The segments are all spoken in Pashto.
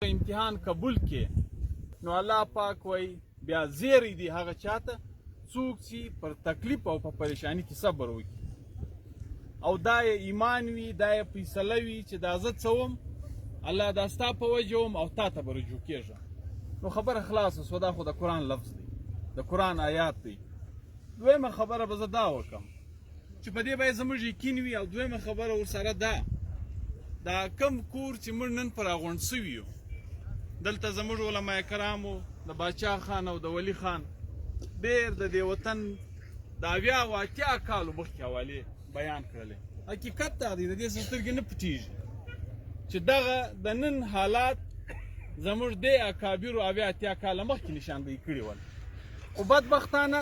امتحان قبول کې نو الله پاک وای بیا زیری دی هغه چاته څوک چې پر تکلیف او په پریشانی کې صبر وکړي او دا ایمان وي دا فیصله وي چې دا زه څوم الله دا ستا په وجه وم او تا ته به رجوع کېږم نو خبره خلاصه سوه دا خو د قرآن لفظ دی د قرآن آیات دی دویمه خبره به زه دا وکړم چې په دې باید زموږ یقین وي او دویمه خبره ورسره دا کم کور چې موږ نن پر راغونډ سوي یو دلته زموږ علما کرامو د باچا خان او د ولی خان ډېر د دې وطن د اویا او اتیا کالو مخکې حوالې بیان کړلې حقیقت دا دی د دې څه سترګې نه پټېږي چې دغه د نن حالات زموږ دې اکابرو اویا اتیا کاله مخکې نشاندهي کړي ول خو بدبختانه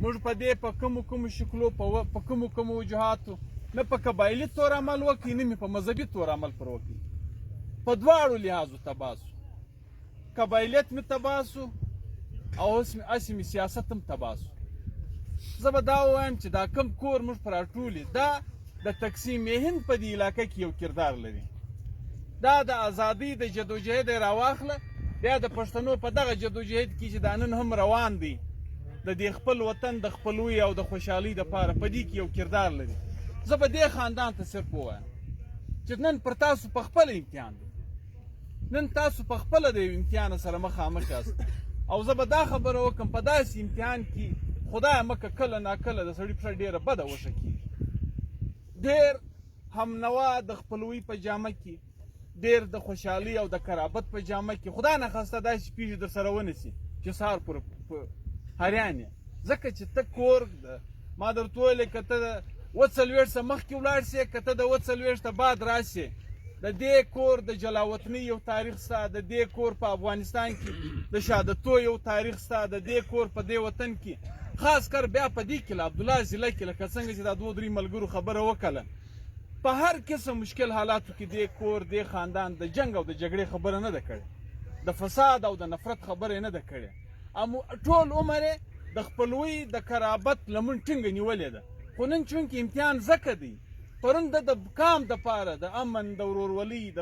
موږ په دې په کومو شکلو په کومو وجوهاتو نه په قبایلي طور عمل وکړي نه مې په مذهبي طور عمل پر وکړي په دواړو لحاظو تباه سو قبایلیت مې تباه سو او هسې مې سیاست هم تباه سو زه به دا ووایم چې دا کم کور موږ په راټولي دا د تقسیم هند په دې علاقه کې یو کردار لري دا د ازادۍ د جدوجهد یې راواخله بیا د پښتنو په دغه جدوجهد کې چې دا نن هم روان دی د دې خپل وطن د خپلوۍ او د خوشحالۍ دپاره په دې کې یو کردار لري زه به دې خاندان ته صرف ووایم چې نن پر تاسو په خپل امتحان دی نن تاسو په خپله د یو امتحان سره مخامخ یاست او زه به دا خبره وکړم په داسې امتحان کې خدایه مکه کله ناکله د سړي پښه ډېره بده وښه کېږي ډېر همنوا د خپلوۍ په جامه کې ډېر د خوشحالۍ او د قرابت په جامه کې خدای نخواسته داسې پیښې در سره ونیسي چې سهار پر حیران یې ځکه چې ته کور ما درته ویلې که ته د 40 مخکې ولاړ سې که ته د 40 بعد راسې د دې کور د جلاوطنۍ یو تاریخ سته د دې کور په افغانستان کې د شهادتو یو تاریخ سته د دې کور په دې وطن کې خاص کر بیا په دې کې له عبدالله ضلع کې لکه څنګه چې دا 2-3 ملګرو خبره وکړه په هر قسم مشکل حالاتو کې دې کور دې خاندان د جنګ او د جګړې خبره نه ده کړې د فساد او د نفرت خبره نه ده کړې ټول عمر د خپلوۍ د قرابت لمن ټینګه نیولې ده خو نن چونکې امتحان ځکه دی پرون د کام دپاره د امن د ورورولۍ د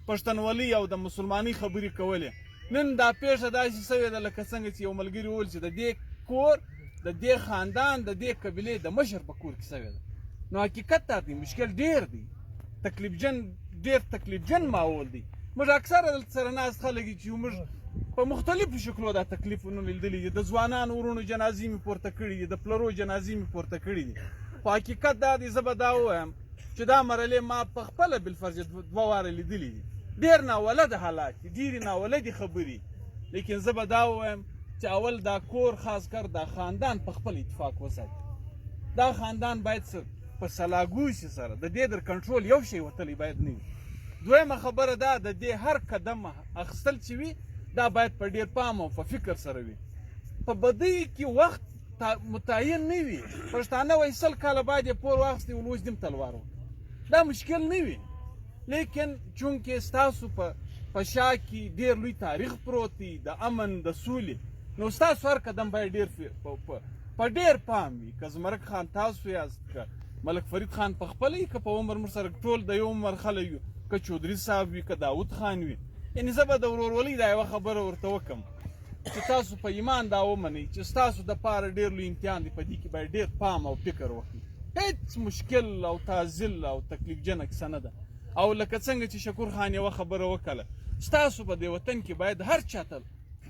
پښتنولۍ او د مسلمانۍ خبرې کولې نن دا پیښه داسې سوې ده لکه څنګه چې یو ملګري وویل چې د دې کور د دې خاندان د دې قبیلې د مشر په کور کې سوې ده نو حقیقت دا دی مشکل ډېر دی ډېر تکلیفجن ماحول دی موږ اکثره دلته سره ناست خلک چې موږ په مختلفو شکلو دا تکلیفونه لیدلي دي د ځوانانو ورونو جنازې مې پورته کړي دي د پلرو جنازې مې پورته کړي دي خو حقیقت دا دی زه به دا ووایم چې دا مرحلې ما په خپله بالفرض 2 واره لیدلي دي ډېر ناولده حالات دي ډېرې ناولدې خبرې لیکن زه به دا ووایم چې اول دا کور خاص کر دا خاندان په خپل اتفاق وساتي دا خاندان باید په سلاګوشي سره د دې در کنټرول یو شی وتلی باید نه وي دویمه خبره دا د دې هر قدم اخیستل چې وي دا باید په ډېر پام او په فکر سره وي په بدۍ کې وخت متعین نه وي پښتانه وایي 100 کاله بعد یې پور واخیستی ول اوس دې هم تلوار دا مشکل نه وي لیکن چونکې ستاسو په شا کې ډېر لوی تاریخ پروت دی د امن د سولې نو ستاسو هر قدم باید په ډېر پام وي که زمرک خان تاسو یاست که ملک فرید خان په خپله وي که په عمر موږ سره ټول د یو عمر خلک یو که چودري صاحب وي که داود خان وي یعنې زه به د ورورولۍ دا یوه خبره ورته وکړم چې تاسو په ایمان دا ومنئ چې ستاسو دپاره ډېر لوی امتحان دی په دې کې باید ډېر پام او فکر وکړئ هیڅ مشکل او تعزل او تکلیفجنه کیسه نه ده او لکه څنګه چې شکور خان یوه خبره وکړه ستاسو په دې وطن کې باید هر چاته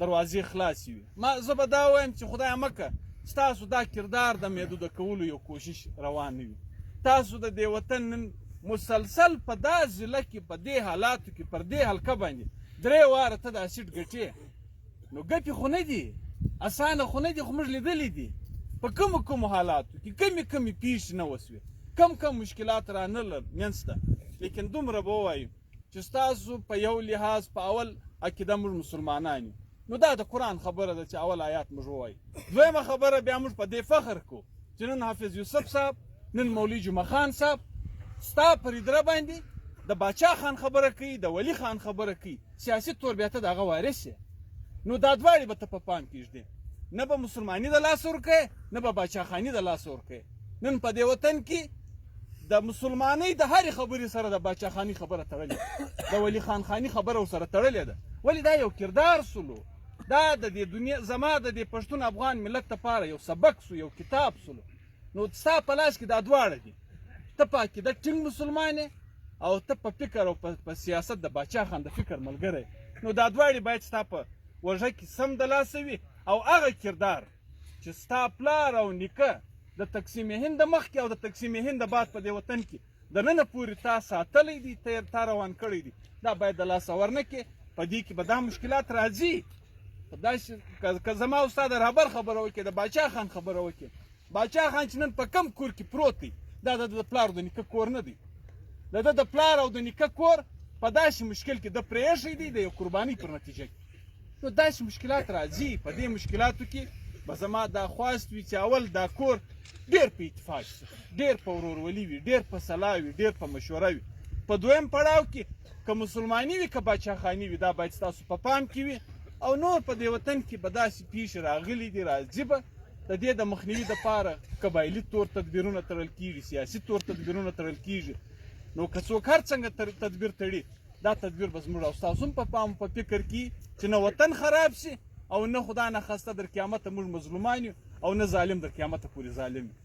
دروازې خلاصې وي زه به دا ووایم چې خدایه مکه ستاسو دا کردار د محدوده کولو یو کوشش روان نه وي تاسو د دې وطن نن مسلسل په دا ضلع کې په دې حالاتو کې پر دې حلقه باندې 3 واره ته دا سیټ ګټې نو ګټې خو نه دي اسانه خو نه دي خو موږ لیدلي دي په کومو حالاتو کې کمې پیښې نه وسوې کم مشکلات را نه منځته لیکن دومره به ووایو چې ستاسو په یو لحاظ په اول عقیده موږ مسلمانان یو نو دا د قرآن خبره ده چې اول آیات موږ ووایو دویمه خبره بیا موږ په دې فخر کوو چې نن حافظ یوسف صاحب نن مولوي جمعه خان صاحب ستا پر ادره باندې د باچا خان خبره کوي د ولی خان خبره کوي سیاسي طور بیا ته د هغه وارث یې نو دا دواړې به ته په پام کې ږدې نه به مسلماني د لاس ورکوې نه به باچا خاني د لاس ورکوې نن په دې وطن کې د مسلمانۍ د هرې خبرې سره د باچاخاني خبره تړلې ده، د ولی خان خاني خبره ورسره تړلې ده. ولې دا یو کردار سلو، دا د دې دنیا زما د دې پښتون افغان ملت لپاره یو سبق سو، یو کتاب سلو. نو ستا په لاس کې دا دواړه دي، ته په عقیده ټینګ مسلمان یې او ته په فکر او په سیاست د باچا خان د فکر ملګری. نو دا دواړې باید ستا په وژه کې سم د لاسه وي، او هغه کردار چې ستا پلار او نیکه د تقسیم هند مخکې او د تقسیم هند بعد په دې وطن کې د ننه پورې تا ساتلی دي، تا روان کړی دي، دا باید د لاسه ورنه کې. په دې کې به دا مشکلات راځي. که زما او ستا د رهبر خبره وکړې، د باچا خان خبره وکړې، باچا خان چې نن په کم کور کې پروت دی، دا د پلار د نیکه کور نه دی. د ده د پلار او د نیکه کور په داسې مشکل کې د پرېښی دی د یو قربانۍ پر نتیجه کې. نو داسې مشکلات راځي. په دې مشکلاتو کې به زما دا خواست وي چې اول دا کور ډېر په اتفاق شي، ډېر په ورورولي وي، ډېر په صلاح وي، ډېر په مشوره وي. په دویم پړاو کې که مسلماني وي که باچاخاني وي، دا باید ستاسو په پام کې وي. او نور په دې وطن کې به داسې پیښې راغلي دي، راځي به. د دې د مخنیوي دپاره قبایلي طور تدبیرونه تړل کېږي، سیاسي طور تدبیرونه تړل کېږي. نو که څوک هر څنګه تدبیر تړي، دا تدبیر به زموږ او ستاسو هم په پام په فکر کې چې نه وطن خراب شي او نه خدا نخواسته در قیامته موږ مظلومان یو او نه ظالم در قیامته پورې ظالم وي.